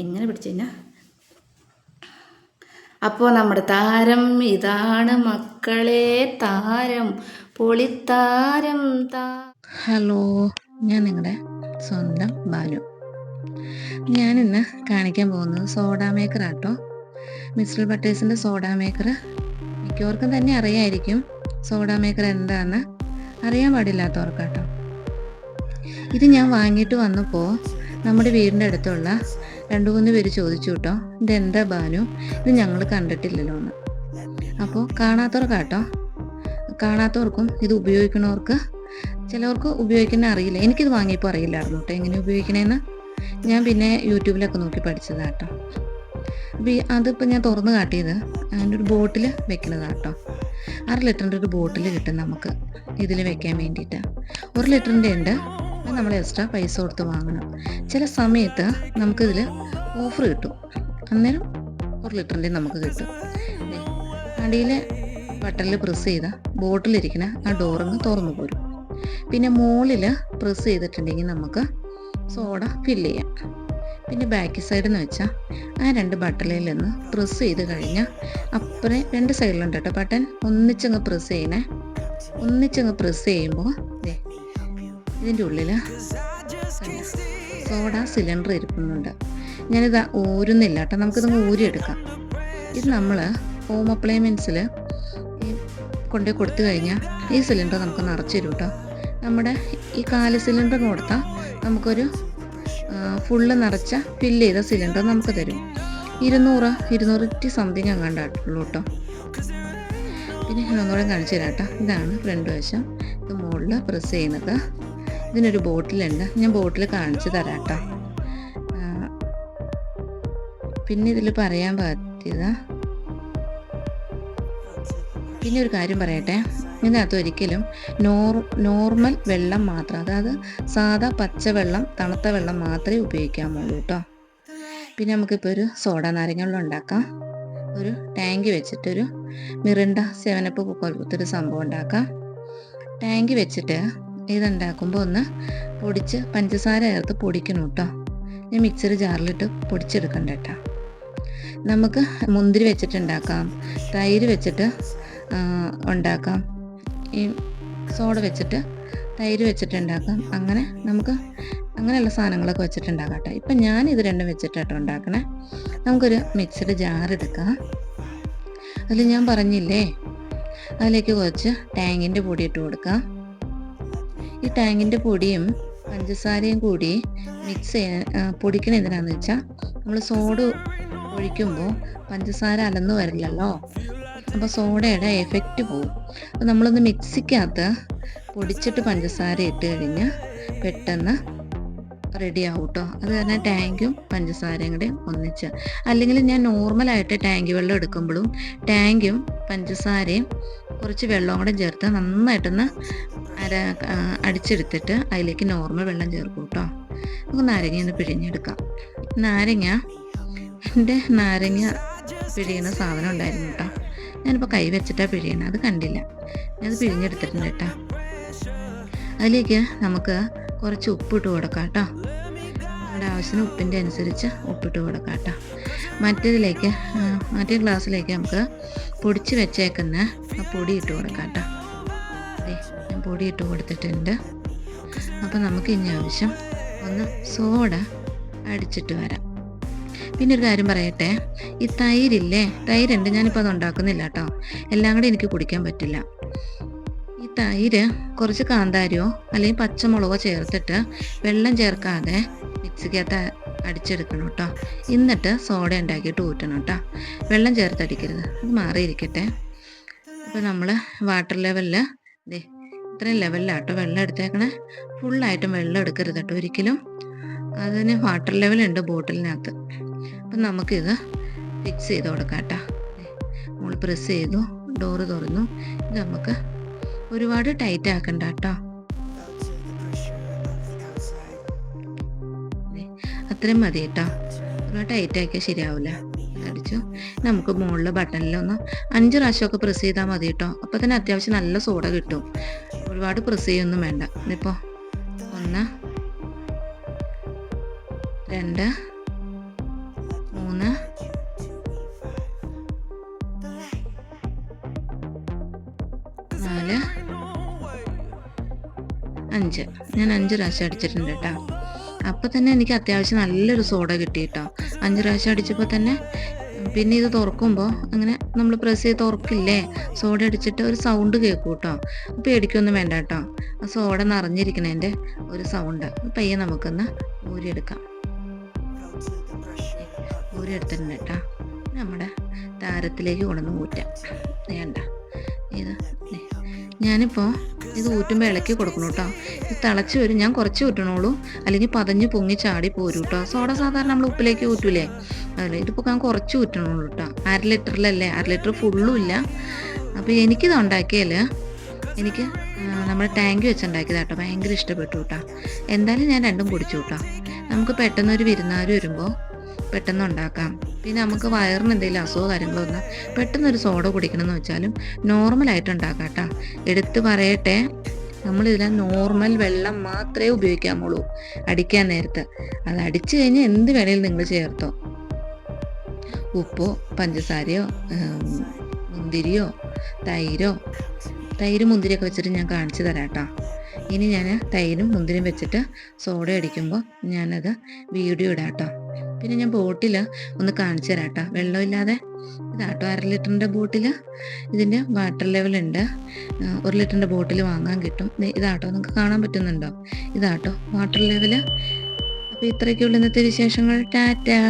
ഇങ്ങനെ പിടിച്ചു കഴിഞ്ഞാൽ. അപ്പോൾ നമ്മുടെ താരം ഇതാണ് മക്കളെ, താരം പൊളിത്താരം ഹലോ, ഞാൻ നിങ്ങളുടെ സ്വന്തം ബാനു. ഞാനിന്ന് കാണിക്കാൻ പോകുന്നത് സോഡാ മേക്കർ ആട്ടോ. മിസ്റ്റർ ബട്ടേഴ്സിൻ്റെ സോഡാ മേക്കർ മിക്കവർക്കും തന്നെ അറിയായിരിക്കും. സോഡാ മേക്കർ എന്താണെന്ന് അറിയാൻ പാടില്ലാത്തവർക്കാട്ടോ. ഇത് ഞാൻ വാങ്ങിയിട്ട് വന്നപ്പോൾ നമ്മുടെ വീടിൻ്റെ അടുത്തുള്ള 2-3 പേര് ചോദിച്ചു കേട്ടോ, ഇതെന്താ ബാനു, ഇത് ഞങ്ങൾ കണ്ടിട്ടില്ലല്ലോ എന്ന്. അപ്പോൾ കാണാത്തവർക്കും ഇത് ഉപയോഗിക്കണവർക്ക്, ചിലവർക്ക് ഉപയോഗിക്കുന്ന അറിയില്ല. എനിക്കിത് വാങ്ങിയപ്പോൾ അറിയില്ലായിരുന്നു കേട്ടോ എങ്ങനെ ഉപയോഗിക്കണേന്ന്. ഞാൻ പിന്നെ യൂട്യൂബിലൊക്കെ നോക്കി പഠിച്ചതാട്ടോ. അപ്പോൾ അതിപ്പോൾ ഞാൻ തുറന്ന് കാട്ടിയത് അതിൻ്റെ ഒരു ബോട്ടിൽ വെക്കുന്നതാട്ടോ. 6 ലിറ്ററിൻ്റെ ഒരു ബോട്ടിൽ കിട്ടും നമുക്ക് ഇതിൽ വെക്കാൻ വേണ്ടിയിട്ട്. 1 ലിറ്ററിൻ്റെ ഉണ്ട്, അത് നമ്മൾ എക്സ്ട്രാ പൈസ കൊടുത്ത് വാങ്ങണം. ചില സമയത്ത് നമുക്കിതിൽ ഓഫർ കിട്ടും, അന്നേരം 1 ലിറ്ററിൻ്റെ നമുക്ക് കിട്ടും. അടിയിൽ ബട്ടണിൽ പ്രസ് ചെയ്താൽ ബോട്ടിലിരിക്കുന്ന ആ ഡോറിങ് തുറന്നു പോരും. പിന്നെ മുകളിൽ പ്രസ് ചെയ്തിട്ടുണ്ടെങ്കിൽ നമുക്ക് സോഡ ഫില്ല് ചെയ്യാം. പിന്നെ ബാക്ക് സൈഡിൽ നിന്ന് വെച്ചാൽ ആ 2 ബട്ടണിൽ നിന്ന് പ്രസ് ചെയ്ത് കഴിഞ്ഞാൽ അപ്പുറം 2 സൈഡിലുണ്ട് കേട്ടോ ബട്ടൺ. ഒന്നിച്ചങ്ങ് പ്രസ് ചെയ്യുമ്പോൾ ഇതിൻ്റെ ഉള്ളിൽ സോഡ സിലിണ്ടർ ഇരിക്കുന്നുണ്ട്. ഞാനിത് ഊരുന്നില്ല കേട്ടോ, നമുക്കിതങ്ങ് ഊരിയെടുക്കാം. ഇത് നമ്മൾ ഹോം അപ്ലയൻസിൽ കൊണ്ടുപോയി കൊടുത്തു കഴിഞ്ഞാൽ ഈ സിലിണ്ടർ നമുക്ക് നിറച്ച് തരും കേട്ടോ. നമ്മുടെ ഈ 4 സിലിണ്ടർ കൊടുത്താൽ നമുക്കൊരു ഫുള്ള് നിറച്ച ഫില്ല് ചെയ്ത സിലിണ്ടർ നമുക്ക് തരും. 200 സംതിങ് അങ്ങാണ്ടുള്ളൂ കേട്ടോ. പിന്നെ ഞാൻ ഒന്നുകൂടെ കാണിച്ചു തരാം കേട്ടോ. ഇതാണ് ഫ്രണ്ട് വശം. ഇത് മുകളിൽ പ്രസ് ചെയ്യുന്നത്. ഇതിനൊരു ബോട്ടിലുണ്ട്, ഞാൻ ബോട്ടിൽ കാണിച്ചു തരാം കേട്ടോ. പിന്നെ ഇതിൽ പറയാൻ പറ്റിയത്, പിന്നെ ഒരു കാര്യം പറയട്ടെ, ഇതിനകത്ത് ഒരിക്കലും നോർമൽ വെള്ളം മാത്രം, അതായത് സാധാ പച്ചവെള്ളം, തണുത്ത വെള്ളം മാത്രമേ ഉപയോഗിക്കാമുള്ളൂ കേട്ടോ. പിന്നെ നമുക്കിപ്പോൾ ഒരു സോഡ നാരങ്ങ വെള്ളം ഉണ്ടാക്കാം. ഒരു ടാങ്ക് വെച്ചിട്ടൊരു മിറിണ്ട 7up പോലത്തൊരു സംഭവം ഉണ്ടാക്കാം. ടാങ്ക് വെച്ചിട്ട് ഇതുണ്ടാക്കുമ്പോൾ ഒന്ന് പൊടിച്ച് പഞ്ചസാര ചേർത്ത് പൊടിക്കണം കേട്ടോ. ഞാൻ മിക്സർ ജാറിലിട്ട് പൊടിച്ചെടുക്കണ്ട കേട്ടോ. നമുക്ക് മുന്തിരി വെച്ചിട്ടുണ്ടാക്കാം, തൈര് വെച്ചിട്ട് ഉണ്ടാക്കാം, ഈ സോഡ വെച്ചിട്ട് തൈര് വെച്ചിട്ടുണ്ടാക്കാം. അങ്ങനെ നമുക്ക് അങ്ങനെയുള്ള സാധനങ്ങളൊക്കെ വെച്ചിട്ടുണ്ടാക്കാം കേട്ടോ. ഇപ്പം ഞാൻ ഇത് 2 വെച്ചിട്ടാട്ടോ ഉണ്ടാക്കണേ. നമുക്കൊരു മിക്സഡ് ജാർ എടുക്കാം. അതിൽ ഞാൻ പറഞ്ഞില്ലേ, അതിലേക്ക് കുറച്ച് ടാങ്കിൻ്റെ പൊടി ഇട്ട് കൊടുക്കാം. ഈ ടാങ്കിൻ്റെ പൊടിയും പഞ്ചസാരയും കൂടി മിക്സ് പൊടിക്കണ എന്തിനാന്ന് വെച്ചാൽ, നമ്മൾ സോഡ ഒഴിക്കുമ്പോൾ പഞ്ചസാര അലന്ന് വരില്ലല്ലോ, അപ്പോൾ സോഡയുടെ എഫക്റ്റ് പോകും. അപ്പോൾ നമ്മളൊന്ന് മിക്സിക്കകത്ത് പൊടിച്ചിട്ട് പഞ്ചസാര ഇട്ട് കഴിഞ്ഞാൽ പെട്ടെന്ന് റെഡി ആവും കേട്ടോ. അത് കാരണം ടാങ്കും പഞ്ചസാരയും കൂടെ ഒന്നിച്ച്. അല്ലെങ്കിൽ ഞാൻ നോർമലായിട്ട് ടാങ്ക് വെള്ളം എടുക്കുമ്പോഴും ടാങ്കും പഞ്ചസാരയും കുറച്ച് വെള്ളവും കൂടെ ചേർത്ത് നന്നായിട്ടൊന്ന് അടിച്ചെടുത്തിട്ട് അതിലേക്ക് നോർമൽ വെള്ളം ചേർക്കും കേട്ടോ. നമുക്ക് നാരങ്ങ പിഴിഞ്ഞെടുക്കാം. എൻ്റെ നാരങ്ങ പിഴിയുന്ന സാധനം ഉണ്ടായിരുന്നു കേട്ടോ. ഞാനിപ്പോൾ കൈ വെച്ചിട്ടാണ് പിഴിയണം, അത് കണ്ടില്ല. ഞാനത് പിഴിഞ്ഞെടുത്തിട്ടുണ്ട് കേട്ടോ. അതിലേക്ക് നമുക്ക് കുറച്ച് ഉപ്പിട്ട് കൊടുക്കാം കേട്ടോ. നമ്മുടെ ആവശ്യത്തിന് ഉപ്പിൻ്റെ അനുസരിച്ച് ഉപ്പിട്ട് കൊടുക്കാം കേട്ടോ. മറ്റേ ഗ്ലാസ്സിലേക്ക് നമുക്ക് പൊടിച്ച് വെച്ചേക്കുന്ന ആ പൊടി ഇട്ട് കൊടുക്കാം കേട്ടോ. ഞാൻ പൊടി ഇട്ട് കൊടുത്തിട്ടുണ്ട്. അപ്പോൾ നമുക്ക് ഇനി ആവശ്യം ഒന്ന് സോഡ അടിച്ചിട്ട് വരാം. പിന്നെ ഒരു കാര്യം പറയട്ടെ, ഈ തൈരുണ്ട്, ഞാനിപ്പോൾ അത് ഉണ്ടാക്കുന്നില്ല കേട്ടോ. എല്ലാം കൂടെ എനിക്ക് കുടിക്കാൻ പറ്റില്ല. ഈ തൈര് കുറച്ച് കാന്താരിയോ അല്ലെങ്കിൽ പച്ചമുളകോ ചേർത്തിട്ട് വെള്ളം ചേർക്കാതെ മിക്സിക്കകത്ത് അടിച്ചെടുക്കണം കേട്ടോ. എന്നിട്ട് സോഡ ഉണ്ടാക്കിയിട്ട് ഊറ്റണം കേട്ടോ. വെള്ളം ചേർത്തടിക്കരുത്, അത് മാറിയിരിക്കട്ടെ. അപ്പോൾ നമ്മൾ വാട്ടർ ലെവലിൽ ഇത്രയും ലെവലിലാട്ടോ വെള്ളം എടുത്തേക്കണേ. ഫുള്ളായിട്ടും വെള്ളം എടുക്കരുത് കേട്ടോ ഒരിക്കലും. അതിന് വാട്ടർ ലെവലുണ്ട് ബോട്ടിലിനകത്ത്. അപ്പം നമുക്കിത് ഫിക്സ് ചെയ്ത് കൊടുക്കാം കേട്ടോ. നമ്മൾ പ്രസ് ചെയ്തു, ഡോറ് തുറന്നു. ഇത് നമുക്ക് ഒരുപാട് ടൈറ്റ് ആക്കണ്ട കേട്ടോ. അത്രയും മതി കേട്ടോ. ഒരുപാട് ടൈറ്റ് ആക്കിയാൽ ശരിയാവില്ല. അടിച്ചു. നമുക്ക് മുകളിൽ ബട്ടണിലൊന്ന് 5 പ്രാവശ്യമൊക്കെ പ്രസ് ചെയ്താൽ മതി കേട്ടോ. അപ്പോൾ തന്നെ അത്യാവശ്യം നല്ല സോഡ കിട്ടും. ഒരുപാട് പ്രസ് ചെയ്യൊന്നും വേണ്ട. ഇതിപ്പോൾ 1 2 5. ഞാൻ 5 പ്രാവശ്യം അടിച്ചിട്ടുണ്ട് കേട്ടോ. അപ്പോൾ തന്നെ എനിക്ക് അത്യാവശ്യം നല്ലൊരു സോഡ കിട്ടി കേട്ടോ. 5 പ്രാവശ്യം അടിച്ചപ്പോൾ തന്നെ. പിന്നെ ഇത് തുറക്കുമ്പോൾ അങ്ങനെ നമ്മൾ പ്രസ് ചെയ്ത് തുറക്കില്ലേ, സോഡ അടിച്ചിട്ട് ഒരു സൗണ്ട് കേൾക്കും കേട്ടോ. പേടിക്കൊന്നും വേണ്ട കേട്ടോ. ആ സോഡ നിറഞ്ഞിരിക്കണതിൻ്റെ ഒരു സൗണ്ട്. പയ്യെ നമുക്കൊന്ന് ഊരിയെടുക്കാം. ഊരിയെടുത്തിട്ടുണ്ട് കേട്ടോ. നമ്മുടെ താരത്തിലേക്ക് കൊണ്ടുവന്ന് ഊറ്റാം. വേണ്ട ഇത് ഞാനിപ്പോൾ ഇത് ഊറ്റുമ്പോൾ ഇളക്കി കൊടുക്കണം കേട്ടോ. ഇത് തിളച്ച് വരും. ഞാൻ കുറച്ച് ഊറ്റണുള്ളൂ, അല്ലെങ്കിൽ പതഞ്ഞ് പൊങ്ങി ചാടി പോരും കേട്ടോ. സോഡ സാധാരണ നമ്മൾ ഉപ്പിലേക്ക് ഊറ്റൂലേ, അതല്ലേ. ഇതിപ്പോൾ ഞാൻ കുറച്ച് ഊറ്റണുള്ളൂ കേട്ടോ. 1/2 ലിറ്ററിലല്ലേ, 1/2 ലിറ്റർ ഫുള്ളും ഇല്ല. അപ്പോൾ എനിക്കിത് ഉണ്ടാക്കിയാൽ എനിക്ക് നമ്മുടെ ടാങ്ക് വെച്ചുണ്ടാക്കിയതാട്ടോ. ഭയങ്കര ഇഷ്ടപ്പെട്ടു കേട്ടോ. എന്തായാലും ഞാൻ രണ്ടും കുടിച്ചു കേട്ടോ. നമുക്ക് പെട്ടെന്നൊരു വിരുന്നുകാർ വരുമ്പോൾ പെട്ടെന്ന് ഉണ്ടാക്കാം. പിന്നെ നമുക്ക് വയറിന് എന്തെങ്കിലും അസുഖമോ കാര്യങ്ങളോ വന്നാൽ പെട്ടെന്നൊരു സോഡ കുടിക്കണമെന്ന് വെച്ചാലും നോർമലായിട്ട് ഉണ്ടാക്കാം കേട്ടോ. എടുത്ത് പറയട്ടെ, നമ്മളിതിൽ നോർമൽ വെള്ളം മാത്രമേ ഉപയോഗിക്കാമുള്ളൂ അടിക്കാൻ നേരത്ത്. അത് അടിച്ചു കഴിഞ്ഞാൽ എന്ത് വേണേലും നിങ്ങൾ ചേർത്തോ. ഉപ്പോ പഞ്ചസാരയോ മുന്തിരിയോ തൈര് മുന്തിരിയൊക്കെ വെച്ചിട്ട് ഞാൻ കാണിച്ചു തരാം കേട്ടോ. ഇനി ഞാൻ തൈരും മുന്തിരിയും വെച്ചിട്ട് സോഡ അടിക്കുമ്പോൾ ഞാനത് വീഡിയോ ഇടാം കേട്ടോ. പിന്നെ ഞാൻ ബോട്ടിൽ ഒന്ന് കാണിച്ചു തരാം കേട്ടോ, വെള്ളമില്ലാതെ. ഇതാട്ടോ 1/2 ലിറ്ററിൻ്റെ ബോട്ടിൽ. ഇതിൻ്റെ വാട്ടർ ലെവലുണ്ട്. 1 ലിറ്ററിൻ്റെ ബോട്ടിൽ വാങ്ങാൻ കിട്ടും. ഇതാട്ടോ, നിങ്ങൾക്ക് കാണാൻ പറ്റുന്നുണ്ടോ? ഇതാട്ടോ വാട്ടർ ലെവല്. അപ്പോൾ ഇത്രയൊക്കെയുള്ള ഇന്നത്തെ വിശേഷങ്ങൾ. ടാറ്റാ.